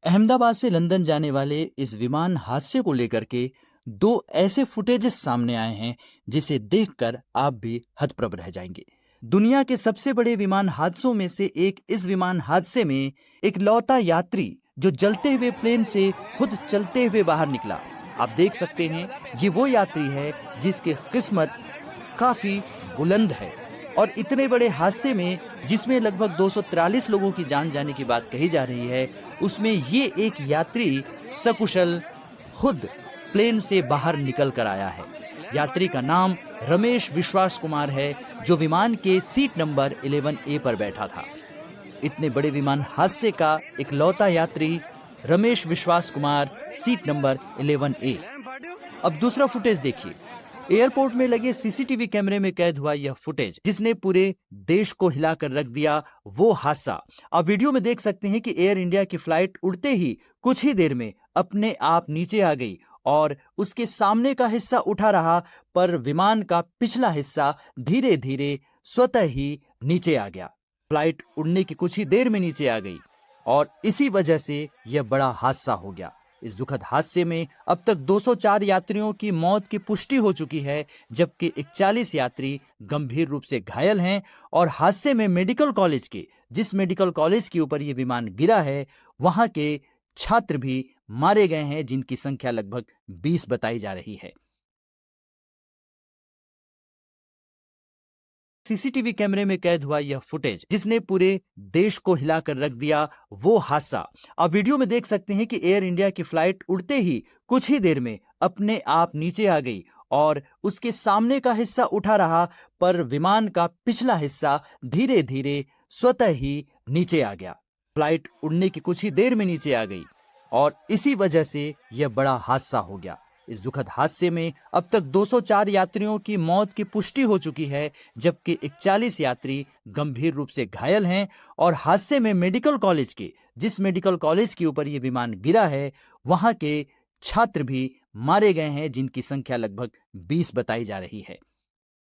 अहमदाबाद से लंदन जाने वाले इस विमान हादसे को लेकर के दो ऐसे फुटेजेस सामने आए हैं जिसे देखकर आप भी हतप्रभ रह जाएंगे। दुनिया के सबसे बड़े विमान हादसों में से एक इस विमान हादसे में एक लौता यात्री जो जलते हुए प्लेन से खुद चलते हुए बाहर निकला। आप देख सकते हैं ये वो यात्री है जिसकी किस्मत काफी बुलंद है और इतने बड़े हादसे में जिसमें लगभग 243 लोगों की जान जाने की बात कही जा रही है, उसमें ये एक यात्री सकुशल खुद प्लेन से बाहर निकल कर आया है। यात्री का नाम रमेश विश्वास कुमार है जो विमान के सीट नंबर 11A पर बैठा था। इतने बड़े विमान हादसे का इकलौता यात्री रमेश विश्वास कुमार, सीट नंबर 11A। अब दूसरा फुटेज देखिए। एयरपोर्ट में लगे सीसीटीवी कैमरे में कैद हुआ यह फुटेज जिसने पूरे देश को हिलाकर रख दिया, वो हादसा। आप वीडियो में देख सकते हैं कि एयर इंडिया की फ्लाइट उड़ते ही कुछ ही देर में अपने आप नीचे आ गई और उसके सामने का हिस्सा उठा रहा, पर विमान का पिछला हिस्सा धीरे धीरे स्वतः ही नीचे आ गया। फ्लाइट उड़ने की कुछ ही देर में नीचे आ गई और इसी वजह से यह बड़ा हादसा हो गया। इस दुखद हादसे में अब तक 204 यात्रियों की मौत की पुष्टि हो चुकी है, जबकि 41 यात्री गंभीर रूप से घायल हैं और हादसे में जिस मेडिकल कॉलेज के ऊपर ये विमान गिरा है, वहां के छात्र भी मारे गए हैं, जिनकी संख्या लगभग 20 बताई जा रही है। सीसीटीवी कैमरे में कैद हुआ यह फुटेज जिसने पूरे देश को हिलाकर रख दिया, वो हादसा। आप वीडियो में देख सकते हैं कि एयर इंडिया की फ्लाइट उड़ते ही कुछ ही देर में अपने आप नीचे आ गई और उसके सामने का हिस्सा उठा रहा, पर विमान का पिछला हिस्सा धीरे धीरे स्वतः ही नीचे आ गया। फ्लाइट उड़ने की कुछ ही देर में नीचे आ गई और इसी वजह से यह बड़ा हादसा हो गया। इस दुखद हादसे में अब तक 204 यात्रियों की मौत की पुष्टि हो चुकी है, जबकि 41 यात्री गंभीर रूप से घायल हैं और हादसे में जिस मेडिकल कॉलेज के ऊपर ये विमान गिरा है, वहां के छात्र भी मारे गए हैं, जिनकी संख्या लगभग 20 बताई जा रही है।